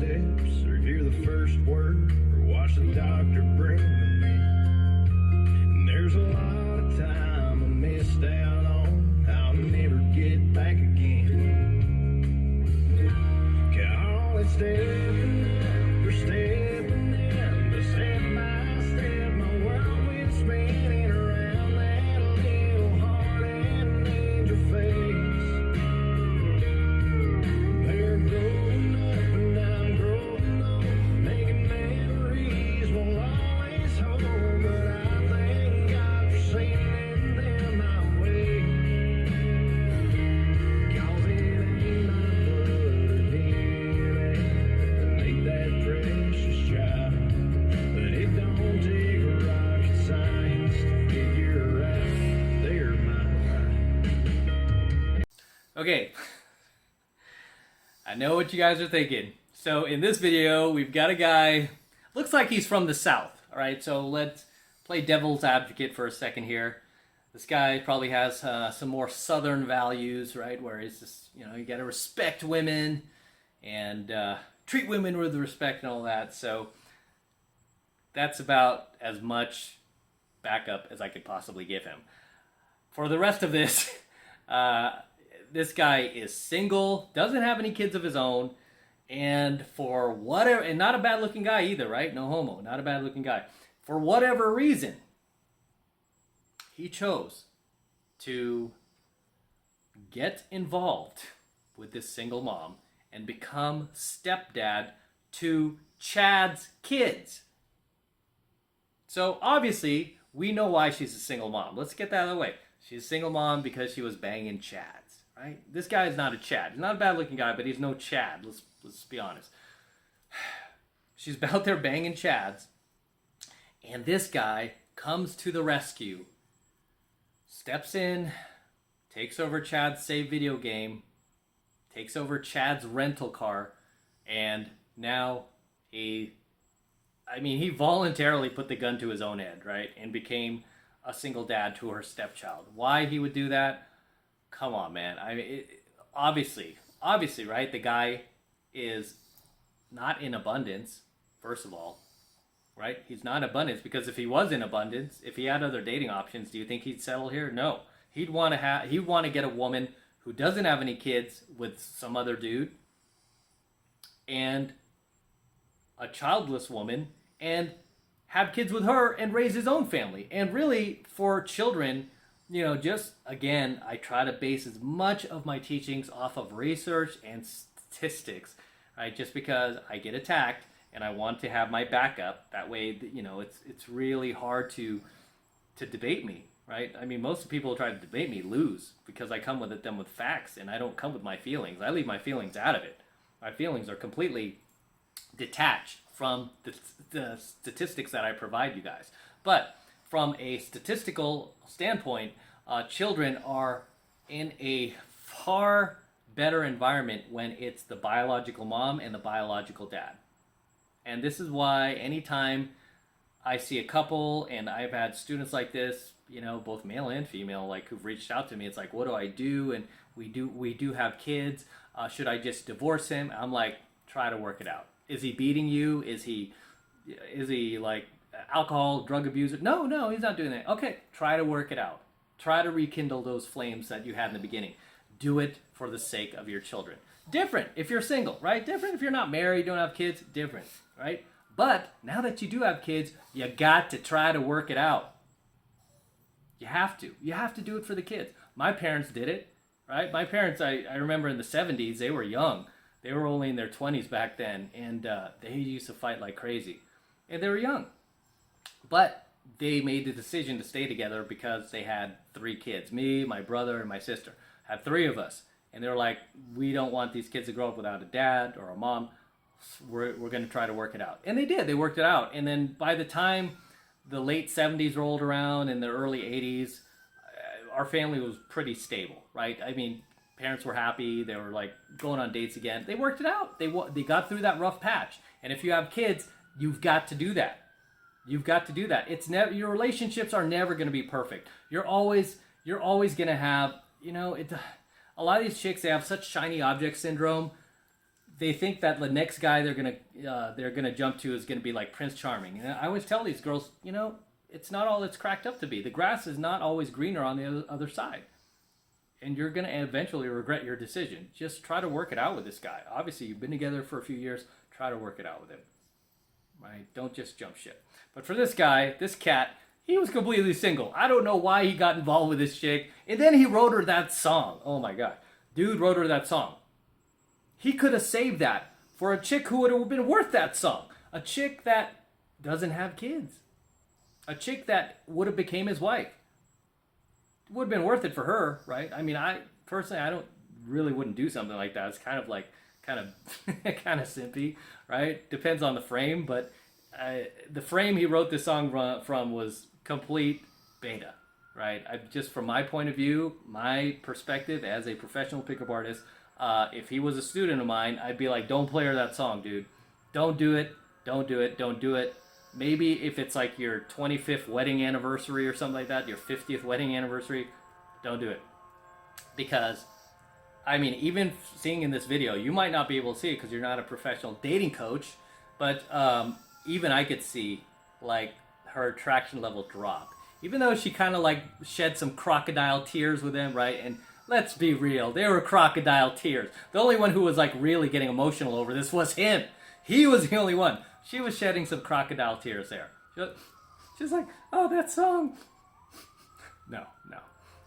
steps, or hear the first word, or watch the doctor bring them in. And there's a lot of time I missed out on, I'll never get back again. Call it stepping up or stepping in, but step by step my world went spinning around that little heart and an angel face. They're growing up and I'm growing old, making memories won't always hold, but I thank God for sending them my way. 'Cause it ain't my blood or DNA that make that precious child, but it don't take rocket science to figure out they're mine. Okay, I know what you guys are thinking. So in this video, we've got a guy, looks like he's from the South. All right, so let's play devil's advocate for a second here. This guy probably has some more Southern values, right? Where he's just, you got to respect women and treat women with respect and all that. So that's about as much backup as I could possibly give him. For the rest of this, this guy is single, doesn't have any kids of his own, and for whatever, and not a bad looking guy either, right? No homo, not a bad looking guy. For whatever reason, he chose to get involved with this single mom and become stepdad to Chad's kids. So obviously, we know why she's a single mom. Let's get that out of the way. She's a single mom because she was banging Chads, right? This guy is not a Chad. He's not a bad-looking guy, but he's no Chad. Let's be honest. She's out there banging Chads, and this guy comes to the rescue, steps in, takes over Chad's save video game, takes over Chad's rental car, and now he voluntarily put the gun to his own head, right? And became a single dad to her stepchild. Why he would do that? Come on, man. I mean, obviously, right? The guy is not in abundance, first of all, right? He's not in abundance, because if he was in abundance, if he had other dating options, do you think he'd settle here? No. He'd want to get a woman who doesn't have any kids with some other dude, and a childless woman, and have kids with her and raise his own family. And really, for children, just, again, I try to base as much of my teachings off of research and statistics, right? Just because I get attacked and I want to have my backup. That way, it's really hard to debate me, right? I mean, most people who try to debate me lose, because I come with them with facts, and I don't come with my feelings. I leave my feelings out of it. My feelings are completely detached from the statistics that I provide you guys. But from a statistical standpoint, children are in a far better environment when it's the biological mom and the biological dad. And this is why anytime I see a couple, and I've had students like this, both male and female, like, who've reached out to me, it's like, what do I do? And we do have kids. Should I just divorce him? I'm like, try to work it out. Is he beating you? Is he like alcohol, drug abuser? No, he's not doing that. Okay, try to work it out. Try to rekindle those flames that you had in the beginning. Do it for the sake of your children. Different if you're single, right? Different if you're not married, don't have kids. Different, right? But now that you do have kids, you got to try to work it out. You have to. You have to do it for the kids. My parents did it, right? My parents, I remember in the 70s, they were young. They were only in their 20s back then, and they used to fight like crazy. And they were young. But they made the decision to stay together because they had 3 kids. Me, my brother, and my sister. Had 3 of us. And they were like, we don't want these kids to grow up without a dad or a mom. We're going to try to work it out. And they did. They worked it out. And then by the time the late 70s rolled around and the early 80s, our family was pretty stable, right? I mean, parents were happy. They were like going on dates again. They worked it out. They got through that rough patch. And if you have kids, you've got to do that. You've got to do that. It's never, your relationships are never going to be perfect. You're always going to have, a lot of these chicks, they have such shiny object syndrome. they think that the next guy they're gonna jump to is gonna be like Prince Charming. And I always tell these girls, you know, it's not all it's cracked up to be. The grass is not always greener on the other side, and you're gonna eventually regret your decision. Just try to work it out with this guy. Obviously, you've been together for a few years. Try to work it out with him. Right? Don't just jump ship. But for this guy, this cat, he was completely single. I don't know why he got involved with this chick. And then he wrote her that song. Oh my God. Dude wrote her that song. He could have saved that for a chick who would have been worth that song. A chick that doesn't have kids. A chick that would have became his wife. It would have been worth it for her, right? I mean, I personally, I don't really wouldn't do something like that. It's kind of simpy, right? Depends on the frame, but the frame he wrote this song from was complete beta, right? Just from my point of view, my perspective as a professional pickup artist, if he was a student of mine, I'd be like, don't play her that song, dude. Don't do it. Don't do it. Don't do it. Maybe if it's like your 25th wedding anniversary or something like that, your 50th wedding anniversary, don't do it. Because, I mean, even seeing in this video, you might not be able to see it because you're not a professional dating coach, but even I could see, like, her attraction level drop. Even though she kind of, like, shed some crocodile tears with him, right? And let's be real, they were crocodile tears. The only one who was, like, really getting emotional over this was him. He was the only one. She was shedding some crocodile tears there. She's like, oh, that song. No.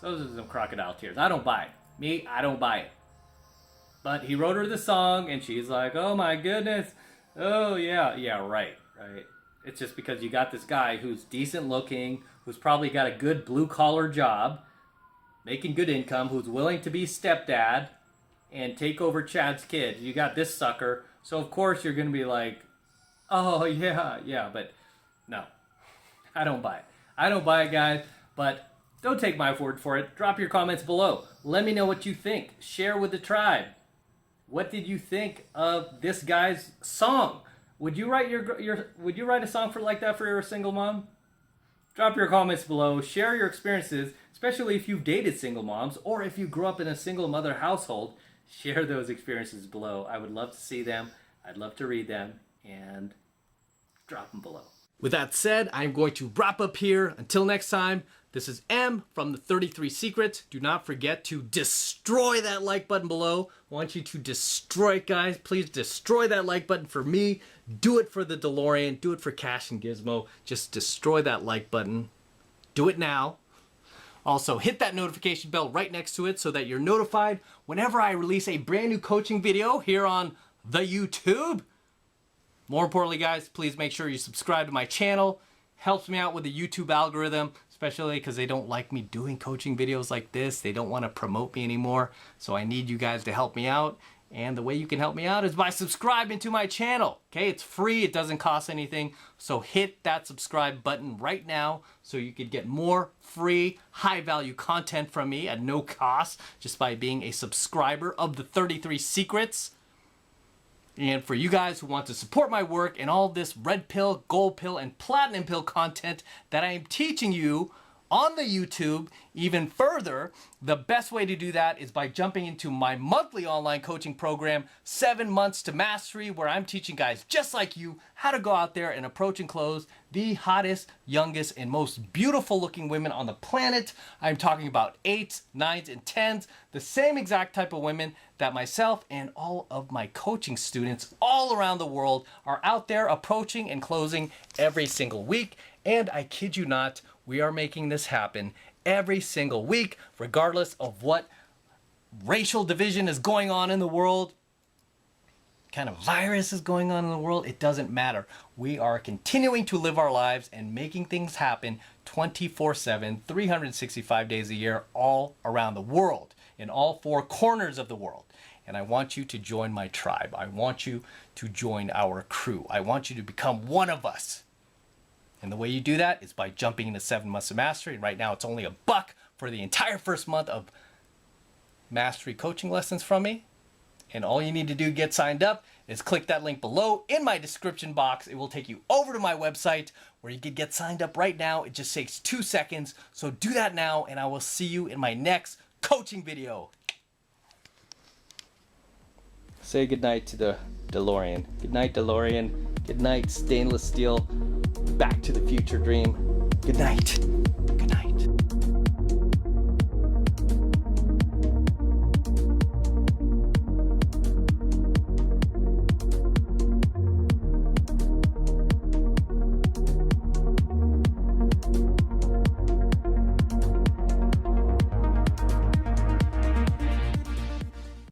Those are some crocodile tears. I don't buy it. Me, I don't buy it. But he wrote her the song, and she's like, oh my goodness. Oh, yeah, right. It's just because you got this guy who's decent looking, who's probably got a good blue-collar job, making good income, who's willing to be stepdad and take over Chad's kid. You got this sucker, so of course you're going to be like, oh, yeah, but no. I don't buy it. I don't buy it, guys, but don't take my word for it. Drop your comments below. Let me know what you think. Share with the tribe. What did you think of this guy's song? Would you write would you write a song like that for your single mom? Drop your comments below. Share your experiences, especially if you've dated single moms or if you grew up in a single mother household. Share those experiences below. I would love to see them. I'd love to read them, and drop them below. With that said, I'm going to wrap up here. Until next time, this is M from the 33 Secrets. Do not forget to destroy that like button below. I want you to destroy it, guys. Please destroy that like button for me. Do it for the DeLorean. Do it for Cash and Gizmo. Just destroy that like button. Do it now. Also, hit that notification bell right next to it so that you're notified whenever I release a brand new coaching video here on the YouTube. More importantly, guys, please make sure you subscribe to my channel. Helps me out with the YouTube algorithm, especially because they don't like me doing coaching videos like this. They don't want to promote me anymore. So I need you guys to help me out. And the way you can help me out is by subscribing to my channel. Okay, it's free. It doesn't cost anything. So hit that subscribe button right now so you could get more free, high-value content from me at no cost just by being a subscriber of the 33 Secrets. And for you guys who want to support my work and all this red pill, gold pill, and platinum pill content that I am teaching you on the YouTube even further, the best way to do that is by jumping into my monthly online coaching program, 7 Months to Mastery, where I'm teaching guys just like you how to go out there and approach and close the hottest, youngest, and most beautiful looking women on the planet. I'm talking about 8s, 9s, and 10s, the same exact type of women that myself and all of my coaching students all around the world are out there approaching and closing every single week. And I kid you not, we are making this happen every single week, regardless of what racial division is going on in the world, kind of virus is going on in the world. It doesn't matter. We are continuing to live our lives and making things happen 24/7, 365 days a year, all around the world, in all 4 corners of the world. And I want you to join my tribe. I want you to join our crew. I want you to become one of us. And the way you do that is by jumping into 7 Months of Mastery. And right now it's only $1 for the entire first month of mastery coaching lessons from me. And all you need to do to get signed up is click that link below in my description box. It will take you over to my website where you can get signed up right now. It just takes 2 seconds. So do that now, and I will see you in my next coaching video. say goodnight to the DeLorean. Good night, DeLorean. Good night, stainless steel. Back to the Future dream. Good night. Good night.